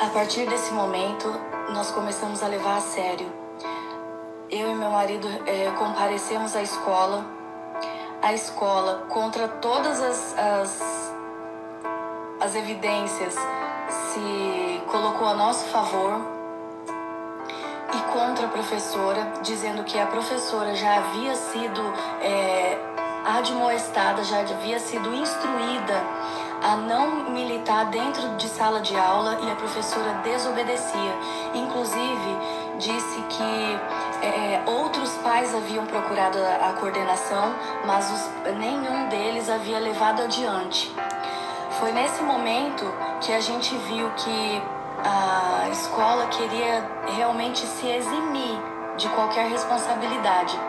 A partir desse momento, nós começamos a levar a sério. Eu e meu marido comparecemos à escola. A escola, contra todas as evidências, se colocou a nosso favor, e contra a professora, dizendo que a professora já havia sido admoestada, já havia sido instruída a não militar dentro de sala de aula, e a professora desobedecia. Inclusive, disse que outros pais haviam procurado a coordenação, mas nenhum deles havia levado adiante. Foi nesse momento que a gente viu que a escola queria realmente se eximir de qualquer responsabilidade,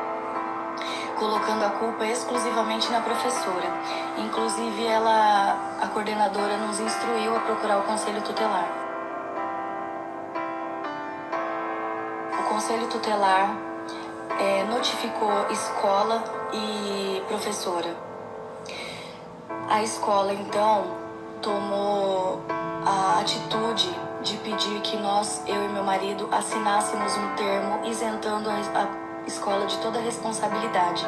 colocando a culpa exclusivamente na professora. Inclusive, a coordenadora nos instruiu a procurar o conselho tutelar. O conselho tutelar notificou escola e professora. A escola, então, tomou a atitude de pedir que eu e meu marido assinássemos um termo isentando a escola de toda responsabilidade,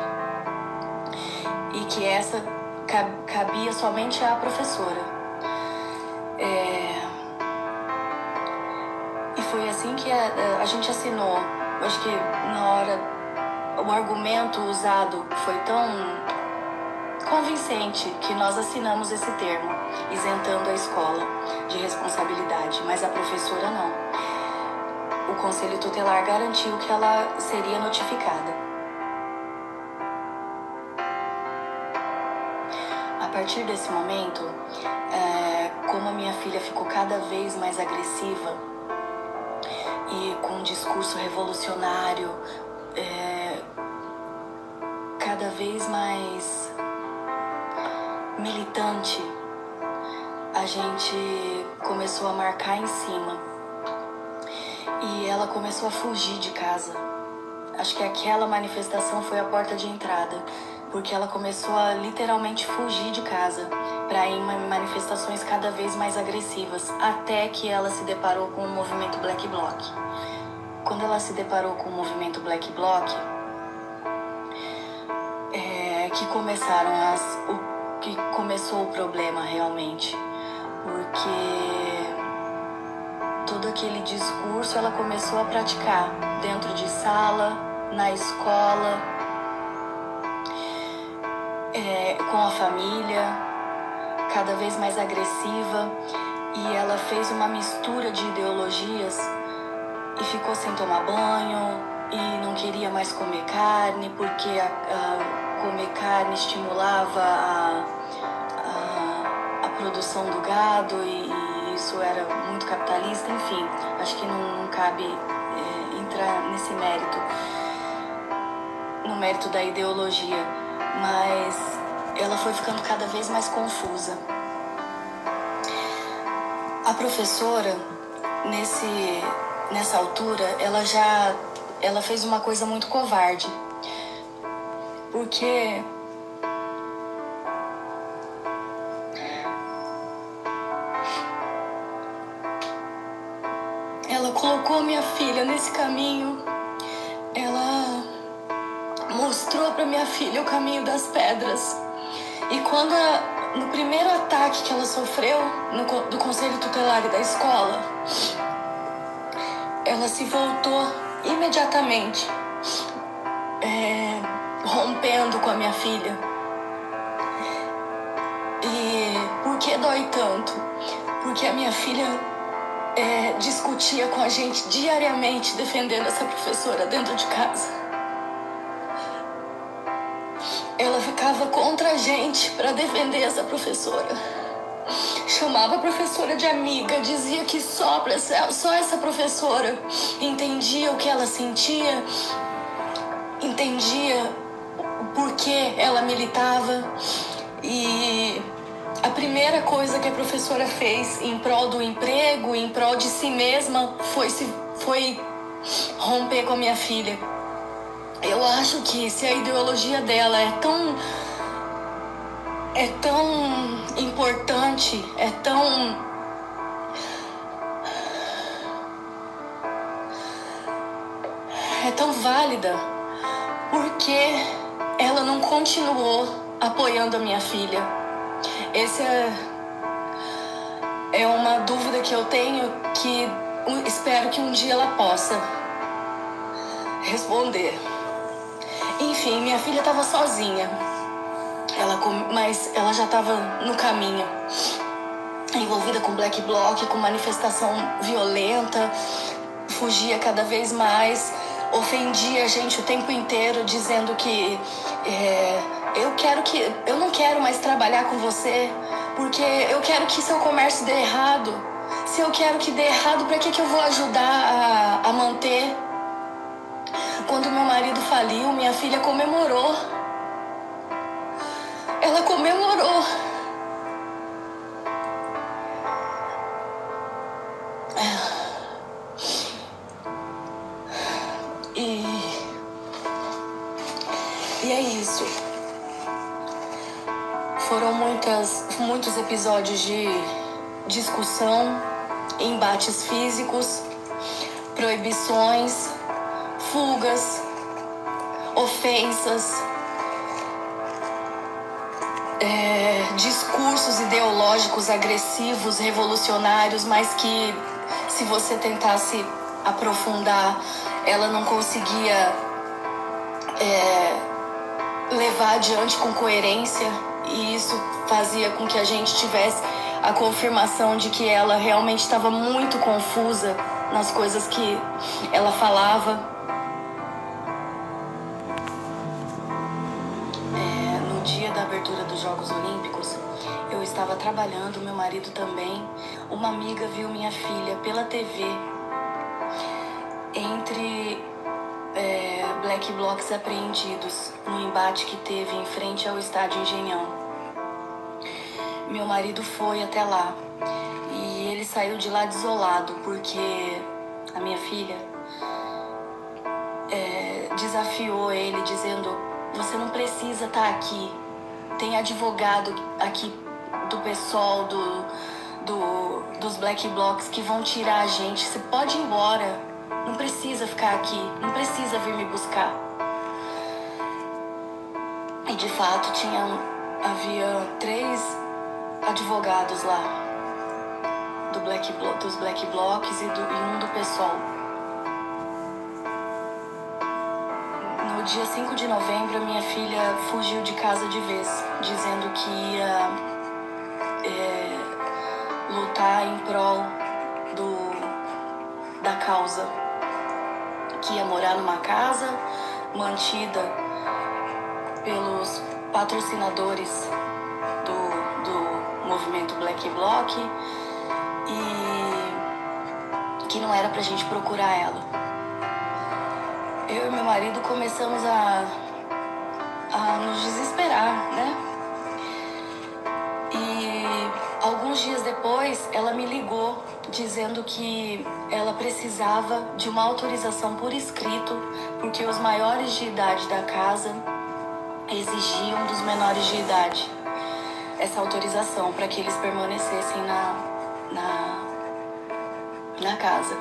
e que essa cabia somente à professora. E foi assim que a gente assinou. Acho que na hora o argumento usado foi tão convincente que nós assinamos esse termo, isentando a escola de responsabilidade, mas a professora não. O conselho tutelar garantiu que ela seria notificada. A partir desse momento, como a minha filha ficou cada vez mais agressiva e com um discurso revolucionário, cada vez mais militante, a gente começou a marcar em cima, e ela começou a fugir de casa. Acho que aquela manifestação foi a porta de entrada, porque ela começou a literalmente fugir de casa para ir em manifestações cada vez mais agressivas, até que ela se deparou com o movimento Black Bloc. Quando ela se deparou com o movimento Black Bloc, que começou o problema realmente, porque todo aquele discurso ela começou a praticar dentro de sala, na escola, com a família, cada vez mais agressiva, e ela fez uma mistura de ideologias e ficou sem tomar banho e não queria mais comer carne, porque comer carne estimulava a produção do gado, e isso era muito capitalista. Enfim, acho que não cabe entrar nesse mérito, no mérito da ideologia, mas ela foi ficando cada vez mais confusa. A professora, nessa altura, ela fez uma coisa muito covarde, porque ela colocou minha filha nesse caminho. Ela mostrou para minha filha o caminho das pedras. E quando no primeiro ataque que ela sofreu do conselho tutelar e da escola, ela se voltou imediatamente, rompendo com a minha filha. E por que dói tanto? Porque a minha filha discutia com a gente diariamente, defendendo essa professora dentro de casa. Ela ficava contra a gente para defender essa professora. Chamava a professora de amiga, dizia que só essa professora entendia o que ela sentia, entendia o porquê ela militava. E a primeira coisa que a professora fez em prol do emprego, em prol de si mesma, foi romper com a minha filha. Eu acho que se a ideologia dela é tão importante, é tão é tão válida, por que ela não continuou apoiando a minha filha? Essa é uma dúvida que eu tenho, que espero que um dia ela possa responder. Enfim, minha filha estava sozinha, mas ela já estava no caminho, envolvida com Black Bloc, com manifestação violenta, fugia cada vez mais, ofendia a gente o tempo inteiro, dizendo que eu não quero mais trabalhar com você, porque eu quero que seu comércio dê errado. Se eu quero que dê errado, para que eu vou ajudar a manter? Quando meu marido faliu, minha filha comemorou. Ela comemorou. E é isso. Foram muitos episódios de discussão, embates físicos, proibições, fugas, ofensas, discursos ideológicos agressivos, revolucionários, mas que, se você tentasse aprofundar, ela não conseguia levar adiante com coerência, e isso fazia com que a gente tivesse a confirmação de que ela realmente estava muito confusa nas coisas que ela falava. No dia da abertura dos Jogos Olímpicos, eu estava trabalhando, meu marido também. Uma amiga viu minha filha pela TV entre Black Blocs apreendidos no embate que teve em frente ao estádio Engenhão. Meu marido foi até lá e ele saiu de lá desolado, porque a minha filha desafiou ele, dizendo: você não precisa estar aqui, tem advogado aqui do PSOL, dos Black Blocs, que vão tirar a gente, você pode ir embora, não precisa ficar aqui, não precisa vir me buscar. E de fato havia 3 advogados lá dos Black Blocs e um do PSOL. No dia 5 de novembro, a minha filha fugiu de casa de vez, dizendo que ia lutar em prol da causa, que ia morar numa casa mantida pelos patrocinadores do movimento Black Bloc, e que não era pra gente procurar ela. Eu e meu marido começamos a nos desesperar, né? E alguns dias depois, ela me ligou dizendo que ela precisava de uma autorização por escrito, porque os maiores de idade da casa exigiam dos menores de idade essa autorização para que eles permanecessem na casa.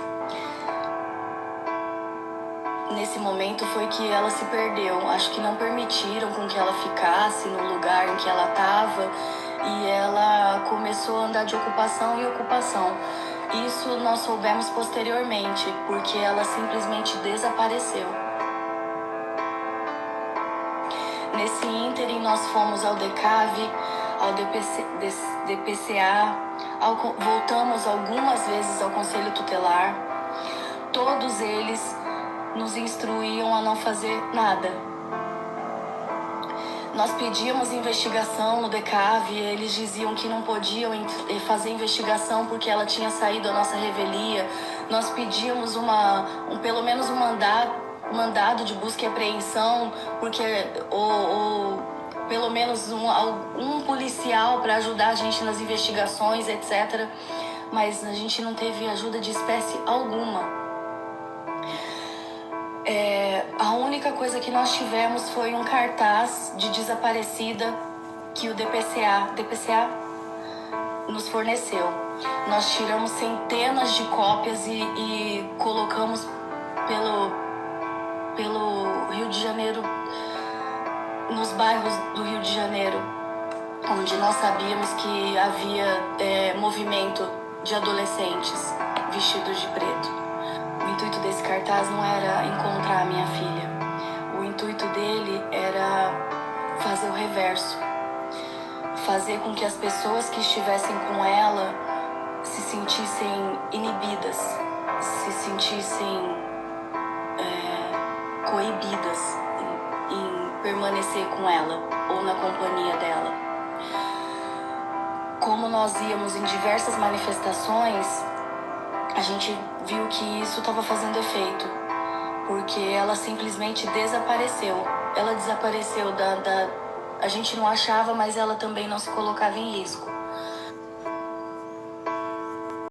Nesse momento foi que ela se perdeu. Acho que não permitiram com que ela ficasse no lugar em que ela estava, e ela começou a andar de ocupação em ocupação. Isso nós soubemos posteriormente, porque ela simplesmente desapareceu. Nesse ínterim, nós fomos ao DECAV, ao DPCA, voltamos algumas vezes ao Conselho Tutelar. Todos eles nos instruíam a não fazer nada. Nós pedíamos investigação no DECAV, eles diziam que não podiam fazer investigação porque ela tinha saído da nossa revelia. Nós pedíamos pelo menos um mandado de busca e apreensão, porque ou pelo menos um policial para ajudar a gente nas investigações, etc. Mas a gente não teve ajuda de espécie alguma. A única coisa que nós tivemos foi um cartaz de desaparecida que o DPCA nos forneceu. Nós tiramos centenas de cópias e colocamos pelo Rio de Janeiro, nos bairros do Rio de Janeiro, onde nós sabíamos que havia movimento de adolescentes vestidos de preto. O intuito desse cartaz não era encontrar a minha filha. O intuito dele era fazer o reverso. Fazer com que as pessoas que estivessem com ela se sentissem inibidas, se sentissem coibidas em permanecer com ela ou na companhia dela. Como nós íamos em diversas manifestações, a gente viu que isso estava fazendo efeito, porque ela simplesmente desapareceu. Ela desapareceu a gente não achava, mas ela também não se colocava em risco.